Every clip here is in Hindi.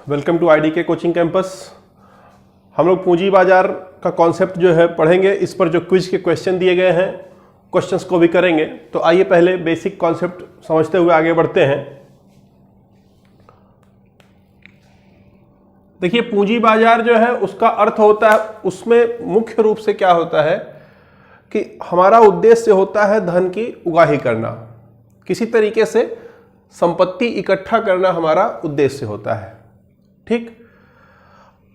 Welcome to IDK coaching campus. हम लोग पूंजी बाजार का कॉन्सेप्ट जो है पढ़ेंगे। इस पर जो क्विज के क्वेश्चन दिए गए हैं, क्वेश्चंस को भी करेंगे। तो आइए पहले बेसिक कॉन्सेप्ट समझते हुए आगे बढ़ते हैं। देखिए, पूंजी बाजार जो है उसका अर्थ होता है, उसमें मुख्य रूप से क्या होता है कि हमारा उद्देश्य होता है धन की उगाही करना, किसी तरीके से संपत्ति इकट्ठा करना हमारा उद्देश्य होता है। ठीक,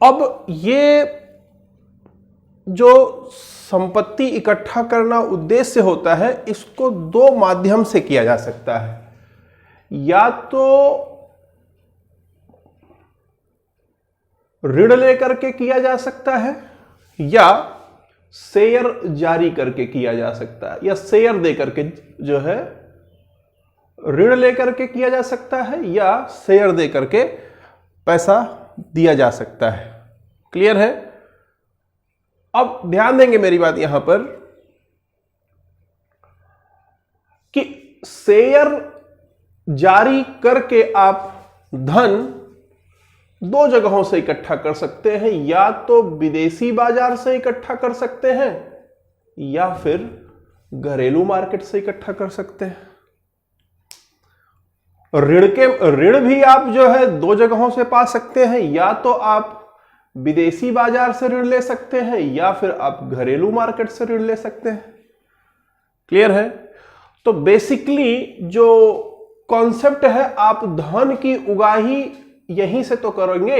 अब ये जो संपत्ति इकट्ठा करना उद्देश्य होता है, इसको दो माध्यम से किया जा सकता है। या तो ऋण लेकर के किया जा सकता है, या शेयर जारी करके किया जा सकता है, या शेयर दे करके जो है ऋण लेकर के किया जा सकता है, या शेयर दे करके पैसा दिया जा सकता है। क्लियर है? अब ध्यान देंगे मेरी बात यहां पर कि शेयर जारी करके आप धन दो जगहों से इकट्ठा कर सकते हैं। या तो विदेशी बाजार से इकट्ठा कर सकते हैं, या फिर घरेलू मार्केट से इकट्ठा कर सकते हैं। ऋण भी आप जो है दो जगहों से पा सकते हैं। या तो आप विदेशी बाजार से ऋण ले सकते हैं, या फिर आप घरेलू मार्केट से ऋण ले सकते हैं। क्लियर है? तो बेसिकली जो कॉन्सेप्ट है, आप धन की उगाही यहीं से तो करेंगे,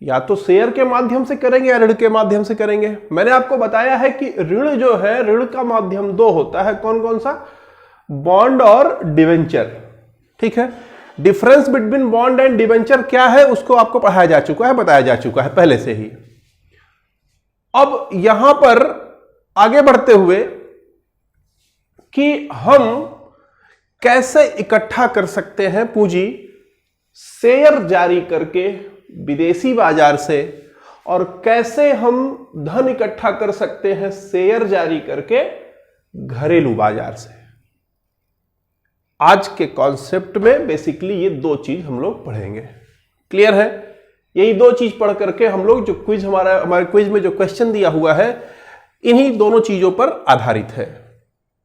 या तो शेयर के माध्यम से करेंगे या ऋण के माध्यम से करेंगे। मैंने आपको बताया है कि ऋण जो है, ऋण का माध्यम दो होता है। कौन कौन सा? बॉन्ड और डिवेंचर। ठीक है, difference between bond and debenture क्या है उसको आपको पढ़ाया जा चुका है, बताया जा चुका है पहले से ही। अब यहां पर आगे बढ़ते हुए कि हम कैसे इकट्ठा कर सकते हैं पूंजी, शेयर जारी करके विदेशी बाजार से, और कैसे हम धन इकट्ठा कर सकते हैं शेयर जारी करके घरेलू बाजार से। आज के कॉन्सेप्ट में बेसिकली ये दो चीज हम लोग पढ़ेंगे। क्लियर है? यही दो चीज पढ़ करके हम लोग जो क्विज हमारे क्विज में जो क्वेश्चन दिया हुआ है, इन्हीं दोनों चीजों पर आधारित है।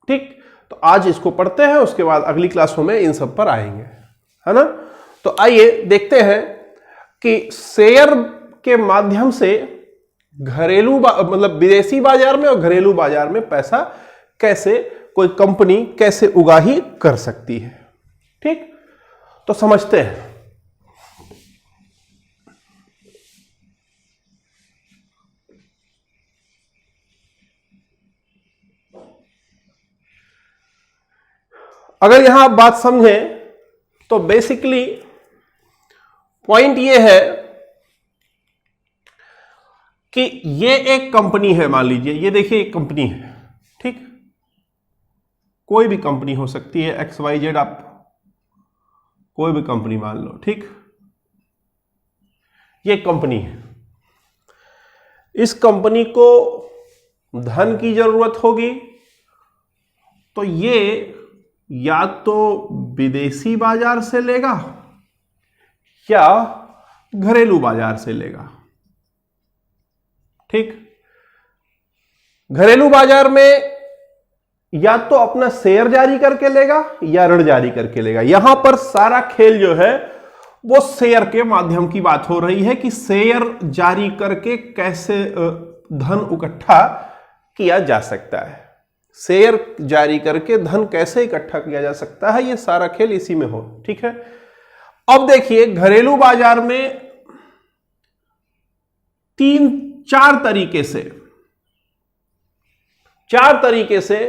ठीक, तो आज इसको पढ़ते हैं, उसके बाद अगली क्लासों में इन सब पर आएंगे, है ना? तो आइए देखते हैं कि शेयर के माध्यम से घरेलू मतलब विदेशी बाजार में और घरेलू बाजार में पैसा कैसे कोई कंपनी कैसे उगाही कर सकती है। ठीक, तो समझते हैं। अगर यहां आप बात समझें तो बेसिकली पॉइंट यह है कि ये एक कंपनी है। मान लीजिए, ये देखिए एक कंपनी है। ठीक, कोई भी कंपनी हो सकती है, XYZ, आप कोई भी कंपनी मान लो। ठीक, ये कंपनी है। इस कंपनी को धन की जरूरत होगी, तो ये या तो विदेशी बाजार से लेगा या घरेलू बाजार से लेगा। ठीक, घरेलू बाजार में या तो अपना शेयर जारी करके लेगा या ऋण जारी करके लेगा। यहां पर सारा खेल जो है वो शेयर के माध्यम की बात हो रही है कि शेयर जारी करके कैसे धन इकट्ठा किया जा सकता है। शेयर जारी करके धन कैसे इकट्ठा किया जा सकता है, ये सारा खेल इसी में हो। ठीक है, अब देखिए घरेलू बाजार में चार तरीके से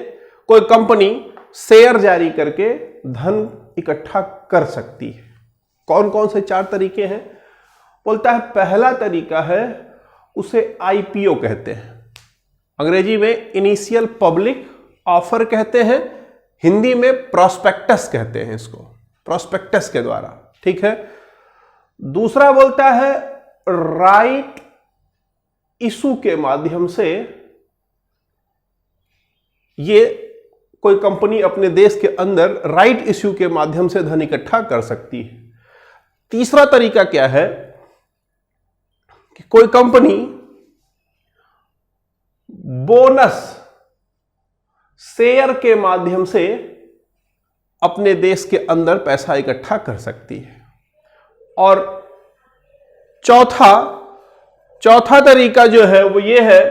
कोई कंपनी शेयर जारी करके धन इकट्ठा कर सकती है। कौन कौन से चार तरीके हैं? बोलता है पहला तरीका है, उसे IPO कहते हैं। अंग्रेजी में इनिशियल पब्लिक ऑफर कहते हैं, हिंदी में प्रोस्पेक्टस कहते हैं इसको, प्रोस्पेक्टस के द्वारा। ठीक है, दूसरा बोलता है राइट इशू के माध्यम से ये कोई कंपनी अपने देश के अंदर राइट इश्यू के माध्यम से धन इकट्ठा कर सकती है। तीसरा तरीका क्या है कि कोई कंपनी बोनस शेयर के माध्यम से अपने देश के अंदर पैसा इकट्ठा कर सकती है। और चौथा तरीका जो है वो ये है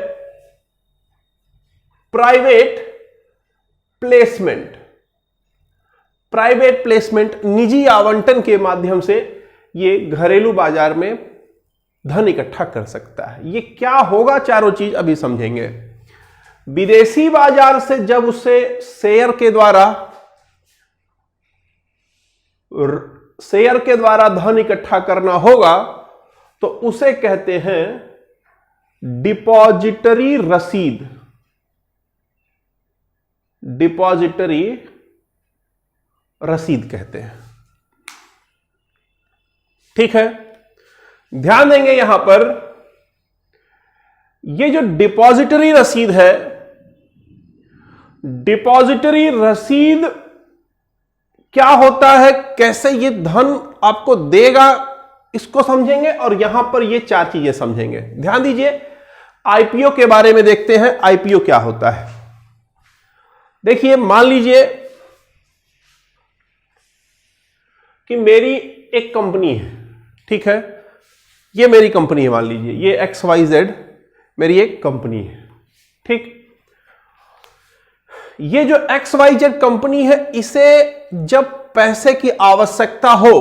प्राइवेट प्लेसमेंट। प्राइवेट प्लेसमेंट, निजी आवंटन के माध्यम से ये घरेलू बाजार में धन इकट्ठा कर सकता है। ये क्या होगा, चारों चीज अभी समझेंगे। विदेशी बाजार से जब उसे शेयर के द्वारा धन इकट्ठा करना होगा तो उसे कहते हैं डिपॉजिटरी रसीद। डिपॉजिटरी रसीद कहते हैं। ठीक है, ध्यान देंगे यहां पर, ये जो डिपॉजिटरी रसीद है, डिपॉजिटरी रसीद क्या होता है, कैसे ये धन आपको देगा, इसको समझेंगे। और यहां पर ये चार चीजें समझेंगे। ध्यान दीजिए, आईपीओ के बारे में देखते हैं। आईपीओ क्या होता है? देखिए, मान लीजिए कि मेरी एक कंपनी है, ठीक है, ये मेरी कंपनी है, मान लीजिए ये XYZ मेरी एक कंपनी है, ठीक। ये जो XYZ कंपनी है, इसे जब पैसे की आवश्यकता हो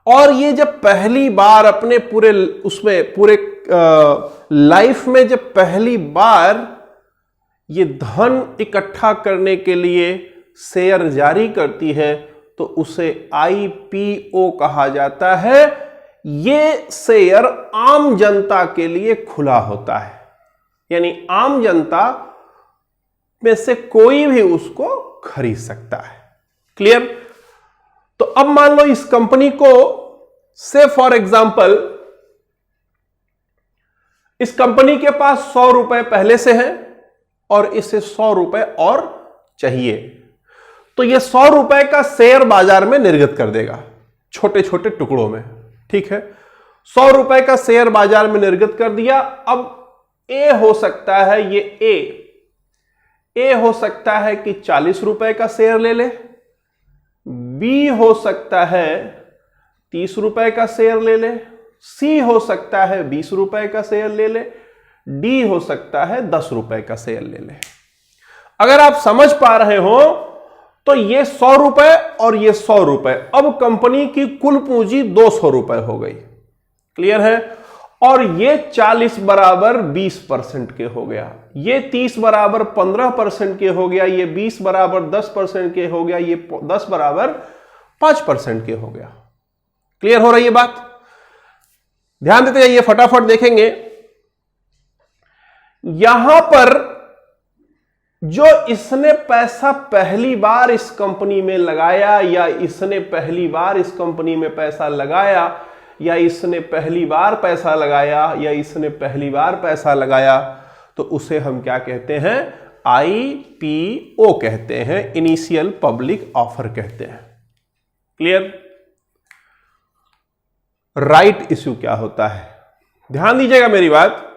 और ये जब पहली बार अपने पूरे लाइफ में जब पहली बार ये धन इकट्ठा करने के लिए शेयर जारी करती है तो उसे IPO कहा जाता है। ये शेयर आम जनता के लिए खुला होता है, यानी आम जनता में से कोई भी उसको खरीद सकता है। क्लियर? तो अब मान लो इस कंपनी को, से फॉर एग्जांपल, इस कंपनी के पास 100 रुपए पहले से है और इसे 100 रुपए और चाहिए, तो यह 100 रुपए का शेयर बाजार में निर्गत कर देगा, छोटे छोटे टुकड़ों में। ठीक है, 100 रुपए का शेयर बाजार में निर्गत कर दिया। अब ए हो सकता है, ये ए हो सकता है कि 40 रुपए का शेयर ले ले, बी हो सकता है 30 रुपए का शेयर ले ले, सी हो सकता है 20 रुपए का शेयर ले ले, डी हो सकता है 10 रुपए का शेयर ले ले। अगर आप समझ पा रहे हो तो ये 100 रुपए और ये 100 रुपए, अब कंपनी की कुल पूंजी 200 रुपए हो गई। क्लियर है? और ये 40 बराबर 20% के हो गया, ये 30 बराबर 15% के हो गया, ये 20 बराबर 10% के हो गया, ये 10 बराबर 5% के हो गया। क्लियर हो रही है बात? ध्यान देते जाइए, फटाफट देखेंगे। यहां पर जो इसने पैसा पहली बार इस कंपनी में लगाया, या इसने पहली बार इस कंपनी में पैसा लगाया, या इसने पहली बार पैसा लगाया, या इसने पहली बार पैसा लगाया, तो उसे हम क्या कहते हैं? IPO कहते हैं, इनिशियल पब्लिक ऑफर कहते हैं। क्लियर? राइट इश्यू क्या होता है? ध्यान दीजिएगा मेरी बात।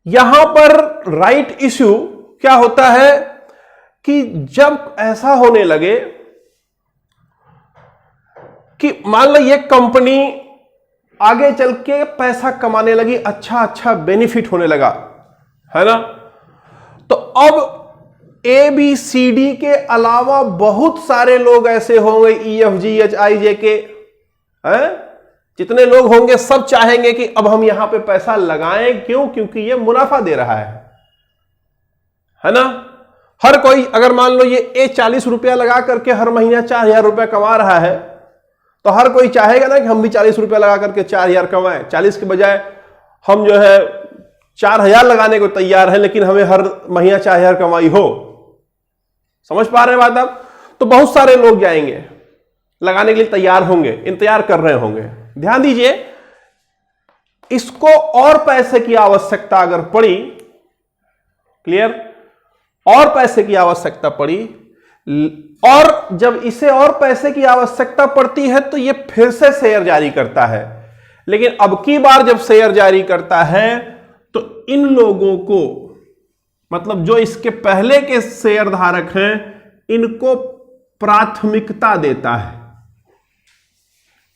यहां पर राइट इश्यू क्या होता है कि जब ऐसा होने लगे कि मान लो ये कंपनी आगे चल के पैसा कमाने लगी, अच्छा बेनिफिट होने लगा, है ना, तो अब ABCD के अलावा बहुत सारे लोग ऐसे होंगे, EFGHIJ के, हैं, जितने लोग होंगे सब चाहेंगे कि अब हम यहां पे पैसा लगाएं। क्यों? क्योंकि ये मुनाफा दे रहा है ना। हर कोई, अगर मान लो ये 40 रुपया लगा करके हर महीना 4000 रुपया कमा रहा है, तो हर कोई चाहेगा ना कि हम भी 40 रुपया लगा करके 4000 कमाएं। 40 के बजाय हम जो है 4000 लगाने को तैयार है, लेकिन हमें हर महीना 4000 कमाई हो। समझ पा रहे हैं बात आप? तो बहुत सारे लोग जाएंगे, लगाने के लिए तैयार होंगे, इंतजार कर रहे होंगे। ध्यान दीजिए, इसको और पैसे की आवश्यकता अगर पड़ी, क्लियर, और पैसे की आवश्यकता पड़ी, और जब इसे और पैसे की आवश्यकता पड़ती है तो ये फिर से शेयर जारी करता है। लेकिन अब की बार जब शेयर जारी करता है तो इन लोगों को, मतलब जो इसके पहले के शेयर धारक हैं, इनको प्राथमिकता देता है,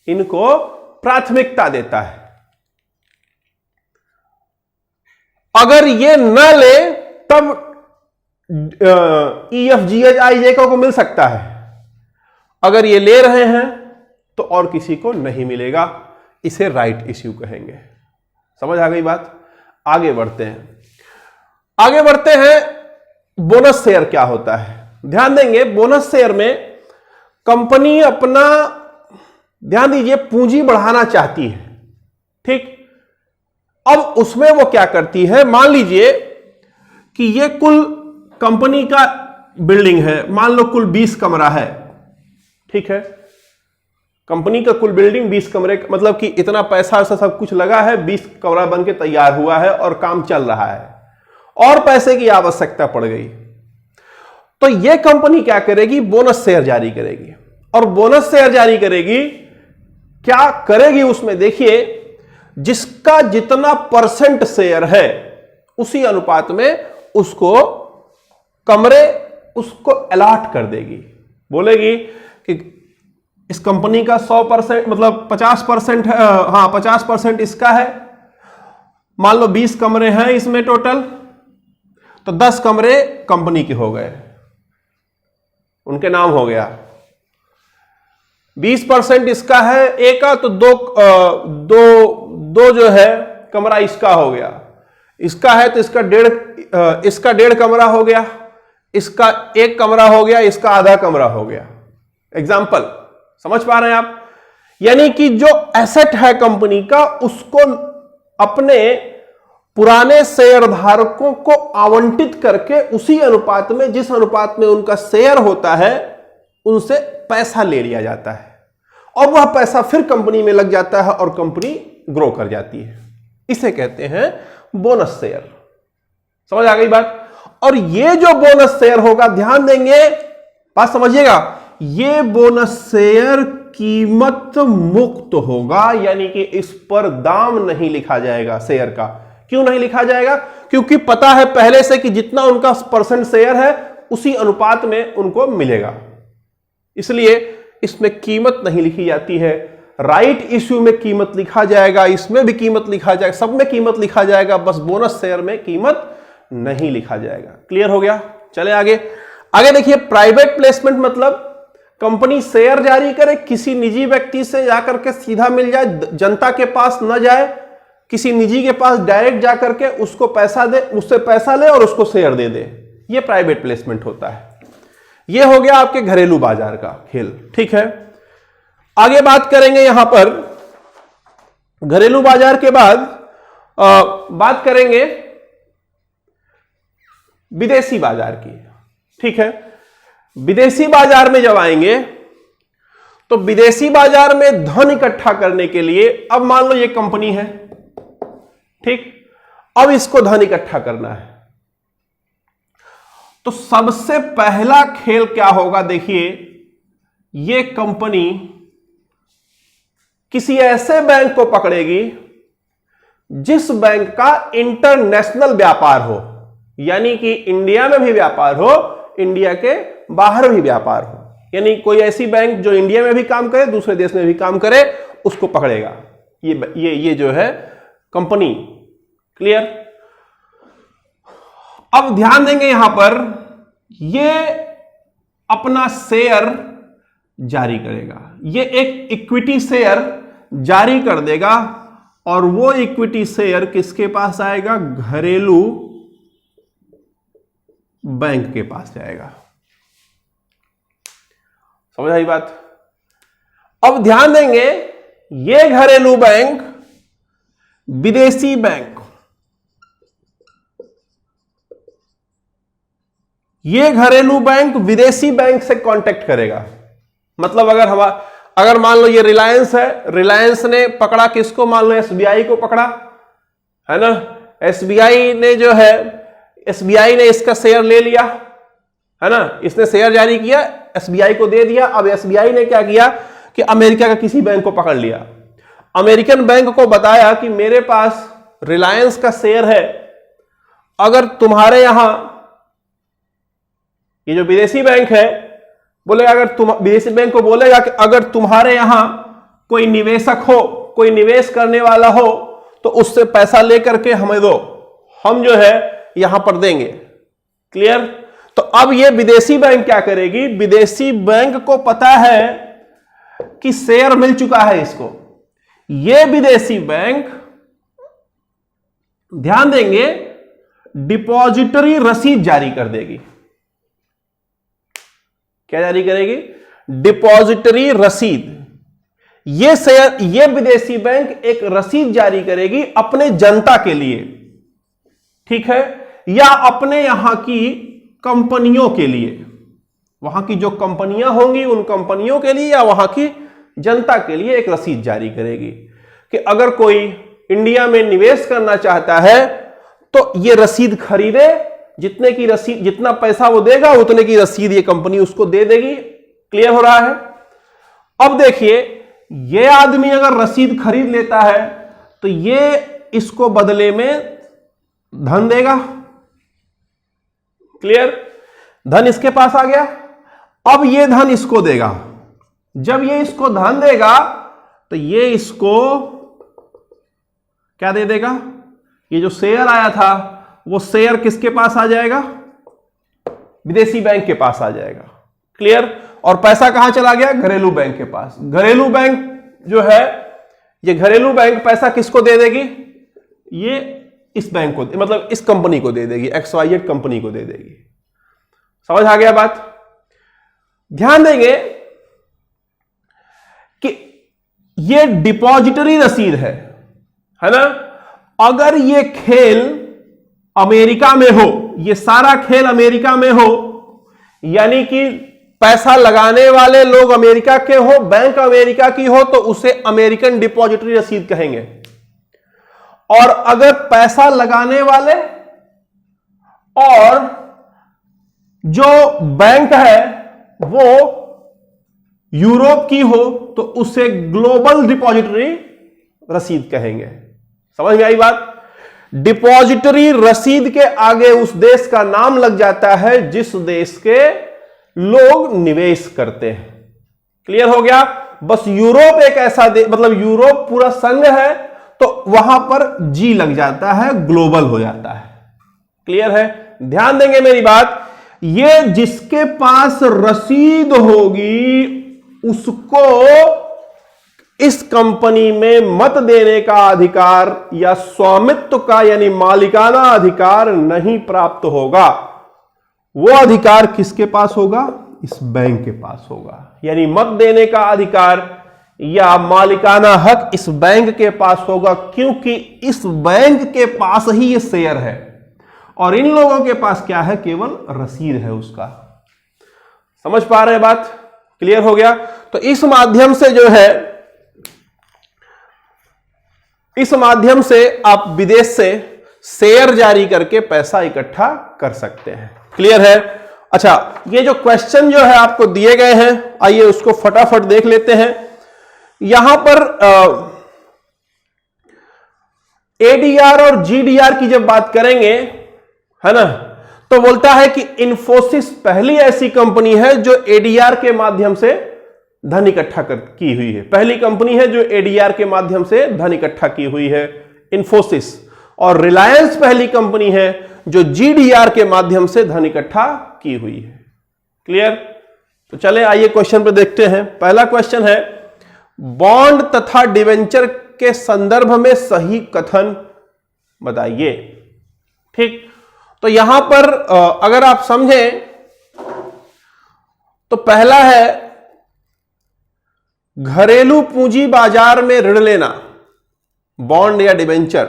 इनको प्राथमिकता देता है। अगर ये न ले तब EFGH को मिल सकता है, अगर ये ले रहे हैं तो और किसी को नहीं मिलेगा। इसे राइट इश्यू कहेंगे। समझ आ गई बात? आगे बढ़ते हैं। बोनस शेयर क्या होता है? ध्यान देंगे, बोनस शेयर में कंपनी अपना, ध्यान दीजिए, पूंजी बढ़ाना चाहती है, ठीक। अब उसमें वो क्या करती है, मान लीजिए कि ये कुल कंपनी का बिल्डिंग है, मान लो कुल 20 कमरा है, ठीक है। कंपनी का कुल बिल्डिंग 20 कमरे, मतलब कि इतना पैसा से सब कुछ लगा है, 20 कमरा बन के तैयार हुआ है और काम चल रहा है, और पैसे की आवश्यकता पड़ गई तो यह कंपनी क्या करेगी, बोनस शेयर जारी करेगी। और बोनस शेयर जारी करेगी, क्या करेगी उसमें, देखिए, जिसका जितना परसेंट शेयर है उसी अनुपात में उसको कमरे उसको अलॉट कर देगी। बोलेगी कि इस कंपनी का 100%, मतलब 50% है, हाँ 50% इसका है। मान लो 20 कमरे हैं इसमें टोटल, तो 10 कमरे कंपनी के हो गए, उनके नाम हो गया। 20% इसका है ए का, तो दो जो है कमरा इसका हो गया। इसका है तो इसका 1.5 कमरा हो गया, इसका 1 कमरा हो गया, इसका आधा कमरा हो गया। एग्जाम्पल समझ पा रहे हैं आप? यानी कि जो एसेट है कंपनी का, उसको अपने पुराने शेयर धारकों को आवंटित करके उसी अनुपात में, जिस अनुपात में उनका शेयर होता है, उनसे पैसा ले लिया जाता है और वह पैसा फिर कंपनी में लग जाता है और कंपनी ग्रो कर जाती है। इसे कहते हैं बोनस शेयर। समझ आ गई बात? और ये जो बोनस शेयर होगा, ध्यान देंगे, बात समझिएगा, ये बोनस शेयर कीमत मुक्त होगा, यानी कि इस पर दाम नहीं लिखा जाएगा शेयर का। क्यों नहीं लिखा जाएगा? क्योंकि पता है पहले से कि जितना उनका परसेंट शेयर है उसी अनुपात में उनको मिलेगा, इसलिए इसमें कीमत नहीं लिखी जाती है। राइट इश्यू में कीमत लिखा जाएगा, इसमें भी कीमत लिखा जाएगा, सब में कीमत लिखा जाएगा, बस बोनस शेयर में कीमत नहीं लिखा जाएगा। क्लियर हो गया? चले आगे देखिए, प्राइवेट प्लेसमेंट मतलब कंपनी शेयर जारी करे, किसी निजी व्यक्ति से जाकर के सीधा मिल जाए, जनता के पास न जाए, किसी निजी के पास डायरेक्ट जाकर के उसको पैसा दे, उससे पैसा ले और उसको शेयर दे दे, ये प्राइवेट प्लेसमेंट होता है। ये हो गया आपके घरेलू बाजार का खेल, ठीक है। आगे बात करेंगे यहां पर घरेलू बाजार के बाद बात करेंगे विदेशी बाजार की, ठीक है। विदेशी बाजार में जब आएंगे तो विदेशी बाजार में धन इकट्ठा करने के लिए, अब मान लो ये कंपनी है, ठीक, अब इसको धन इकट्ठा करना है, तो सबसे पहला खेल क्या होगा, देखिए, ये कंपनी किसी ऐसे बैंक को पकड़ेगी जिस बैंक का इंटरनेशनल व्यापार हो, यानी कि इंडिया में भी व्यापार हो, इंडिया के बाहर भी व्यापार हो, यानी कोई ऐसी बैंक जो इंडिया में भी काम करे, दूसरे देश में भी काम करे, उसको पकड़ेगा ये जो है कंपनी। क्लियर? अब ध्यान देंगे यहां पर, ये अपना शेयर जारी करेगा, ये एक इक्विटी शेयर जारी कर देगा, और वो इक्विटी शेयर किसके पास आएगा? घरेलू बैंक के पास जाएगा। समझ आई बात? अब ध्यान देंगे, ये घरेलू बैंक विदेशी बैंक, ये घरेलू बैंक विदेशी बैंक से कांटेक्ट करेगा। मतलब अगर मान लो ये रिलायंस है, रिलायंस ने पकड़ा किसको? मान लो एसबीआई को पकड़ा, है ना। एसबीआई ने इसका शेयर ले लिया, है ना, इसने शेयर जारी किया, एसबीआई को दे दिया। अब एसबीआई ने क्या किया कि अमेरिका का किसी बैंक को पकड़ लिया, अमेरिकन बैंक को बताया कि मेरे पास रिलायंस का शेयर है, अगर तुम्हारे यहां, ये जो विदेशी बैंक है बोलेगा, अगर तुम विदेशी बैंक को बोलेगा कि अगर तुम्हारे यहां कोई निवेशक हो, कोई निवेश करने वाला हो तो उससे पैसा लेकर के हमें दो, हम जो है यहां पर देंगे। क्लियर? तो अब ये विदेशी बैंक क्या करेगी, विदेशी बैंक को पता है कि शेयर मिल चुका है इसको, ये विदेशी बैंक ध्यान देंगे डिपॉजिटरी रसीद जारी कर देगी। क्या जारी करेगी? डिपॉजिटरी रसीद। ये शेयर, ये विदेशी बैंक एक रसीद जारी करेगी अपने जनता के लिए, ठीक है, या अपने यहां की कंपनियों के लिए, वहां की जो कंपनियां होंगी उन कंपनियों के लिए या वहां की जनता के लिए एक रसीद जारी करेगी कि अगर कोई इंडिया में निवेश करना चाहता है तो ये रसीद खरीदे, जितने की रसीद, जितना पैसा वो देगा उतने की रसीद ये कंपनी उसको दे देगी। क्लियर हो रहा है? अब देखिए, ये आदमी अगर रसीद खरीद लेता है तो ये इसको बदले में धन देगा। क्लियर? धन इसके पास आ गया, अब ये धन इसको देगा। जब ये इसको धन देगा तो ये इसको क्या दे देगा? ये जो शेयर आया था वो शेयर किसके पास आ जाएगा? विदेशी बैंक के पास आ जाएगा। क्लियर? और पैसा कहां चला गया? घरेलू बैंक के पास। घरेलू बैंक जो है, ये घरेलू बैंक पैसा किसको दे देगी? ये इस बैंक को, मतलब इस कंपनी को दे देगी, XYZ कंपनी को दे देगी। समझ आ गया बात? ध्यान देंगे कि ये डिपॉजिटरी रसीद है ना? अगर ये खेल अमेरिका में हो, ये सारा खेल अमेरिका में हो, यानी कि पैसा लगाने वाले लोग अमेरिका के हो, बैंक अमेरिका की हो, तो उसे अमेरिकन डिपॉजिटरी रसीद कहेंगे। और अगर पैसा लगाने वाले और जो बैंक है वो यूरोप की हो तो उसे ग्लोबल डिपॉजिटरी रसीद कहेंगे। समझ में आई बात? डिपॉजिटरी रसीद के आगे उस देश का नाम लग जाता है जिस देश के लोग निवेश करते हैं। क्लियर हो गया? बस यूरोप एक ऐसा देश, मतलब यूरोप पूरा संघ है तो वहां पर जी लग जाता है, ग्लोबल हो जाता है। क्लियर है? ध्यान देंगे मेरी बात, ये जिसके पास रसीद होगी उसको इस कंपनी में मत देने का अधिकार या स्वामित्व का यानी मालिकाना अधिकार नहीं प्राप्त होगा। वो अधिकार किसके पास होगा? इस बैंक के पास होगा। यानी मत देने का अधिकार या मालिकाना हक इस बैंक के पास होगा, क्योंकि इस बैंक के पास ही ये शेयर है और इन लोगों के पास क्या है? केवल रसीद है उसका। समझ पा रहे हैं बात? क्लियर हो गया? तो इस माध्यम से जो है, इस माध्यम से आप विदेश से शेयर जारी करके पैसा इकट्ठा कर सकते हैं। क्लियर है? अच्छा, ये जो क्वेश्चन जो है आपको दिए गए हैं, आइए उसको फटाफट देख लेते हैं। यहां पर एडीआर और जीडीआर की जब बात करेंगे, है ना, तो बोलता है कि इन्फोसिस पहली ऐसी कंपनी है जो एडीआर के माध्यम से धन इकट्ठा की हुई है। पहली कंपनी है जो एडीआर के माध्यम से धन इकट्ठा की हुई है, इन्फोसिस। और रिलायंस पहली कंपनी है जो जीडीआर के माध्यम से धन इकट्ठा की हुई है। क्लियर? तो चले आइए क्वेश्चन पे देखते हैं। पहला क्वेश्चन है, बॉन्ड तथा डिवेंचर के संदर्भ में सही कथन बताइए। ठीक, तो यहां पर अगर आप समझें तो पहला है घरेलू पूंजी बाजार में ऋण लेना, बॉन्ड या डिवेंचर,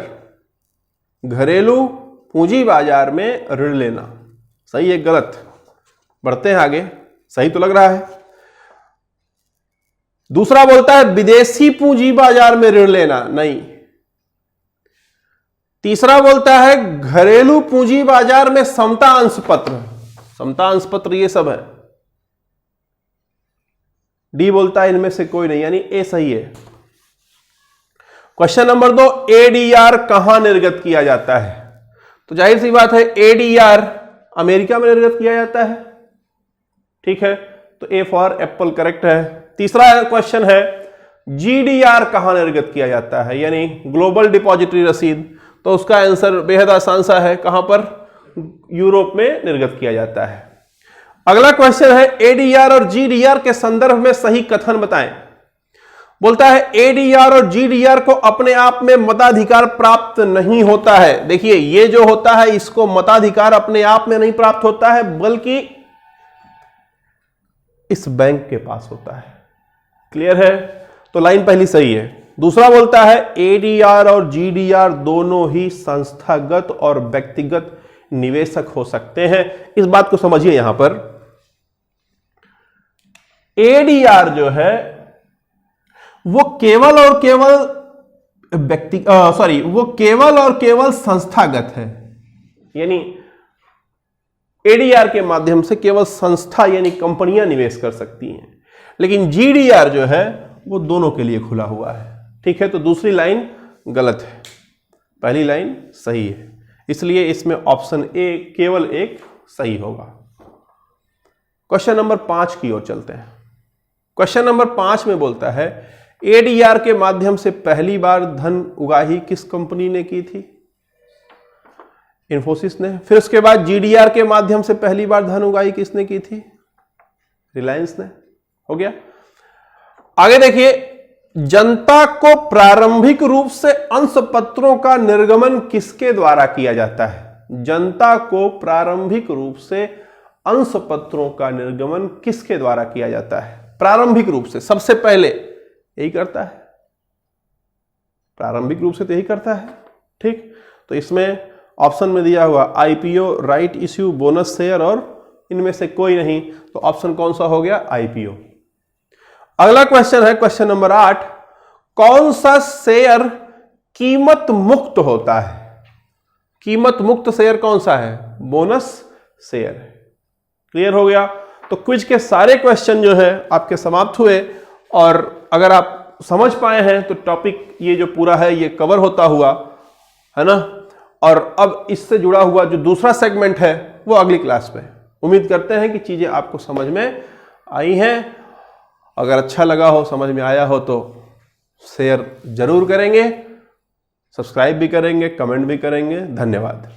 घरेलू पूंजी बाजार में ऋण लेना। सही है गलत? बढ़ते हैं आगे। सही तो लग रहा है। दूसरा बोलता है विदेशी पूंजी बाजार में ऋण लेना, नहीं। तीसरा बोलता है घरेलू पूंजी बाजार में समता अंश पत्र, समता अंश पत्र ये सब है। डी बोलता है इनमें से कोई नहीं, यानी ए सही है। क्वेश्चन नंबर 2, एडीआर कहां निर्गत किया जाता है? तो जाहिर सी बात है एडीआर अमेरिका में निर्गत किया जाता है, ठीक है, तो ए फॉर एप्पल करेक्ट है। तीसरा क्वेश्चन है जीडीआर कहां निर्गत किया जाता है, यानी ग्लोबल डिपॉजिटरी रसीद, तो उसका आंसर बेहद आसान सा है, कहां पर? यूरोप में निर्गत किया जाता है। अगला क्वेश्चन है एडीआर और जीडीआर के संदर्भ में सही कथन बताएं। बोलता है एडीआर और जीडीआर को अपने आप में मताधिकार प्राप्त नहीं होता है। देखिए ये जो होता है इसको मताधिकार अपने आप में नहीं प्राप्त होता है, बल्कि इस बैंक के पास होता है। क्लियर है? तो लाइन पहली सही है। दूसरा बोलता है एडीआर और जीडीआर दोनों ही संस्थागत और व्यक्तिगत निवेशक हो सकते हैं। इस बात को समझिए, यहां पर एडीआर जो है वो केवल और केवल वो केवल और केवल संस्थागत है, यानी एडीआर के माध्यम से केवल संस्था यानी कंपनियां निवेश कर सकती हैं, लेकिन जीडीआर जो है वो दोनों के लिए खुला हुआ है। ठीक है, तो दूसरी लाइन गलत है, पहली लाइन सही है, इसलिए इसमें ऑप्शन ए केवल एक सही होगा। क्वेश्चन नंबर 5 की ओर चलते हैं। क्वेश्चन नंबर 5 में बोलता है एडीआर के माध्यम से पहली बार धन उगाही किस कंपनी ने की थी? इन्फोसिस ने। फिर उसके बाद जीडीआर के माध्यम से पहली बार धन उगाही किसने की थी? रिलायंस ने। हो गया। आगे देखिए, जनता को प्रारंभिक रूप से अंश पत्रों का निर्गमन किसके द्वारा किया जाता है? जनता को प्रारंभिक रूप से अंश पत्रों का निर्गमन किसके द्वारा किया जाता है? प्रारंभिक रूप से, सबसे पहले यही करता है, प्रारंभिक रूप से तो यही करता है। ठीक, तो इसमें ऑप्शन में दिया हुआ IPO, right issue, bonus share और इनमें से कोई नहीं, तो ऑप्शन कौन सा हो गया? आईपीओ। अगला क्वेश्चन है क्वेश्चन नंबर 8, कौन सा शेयर कीमत मुक्त होता है? कीमत मुक्त शेयर कौन सा है? Bonus share. क्लियर हो गया? तो क्विज के सारे क्वेश्चन जो है आपके समाप्त हुए, और अगर आप समझ पाए हैं तो टॉपिक ये जो पूरा है ये कवर होता हुआ है ना। और अब इससे जुड़ा हुआ जो दूसरा सेगमेंट है वो अगली क्लास में। उम्मीद करते हैं कि चीजें आपको समझ में आई हैं। अगर अच्छा लगा हो, समझ में आया हो तो शेयर जरूर करेंगे, सब्सक्राइब भी करेंगे, कमेंट भी करेंगे। धन्यवाद।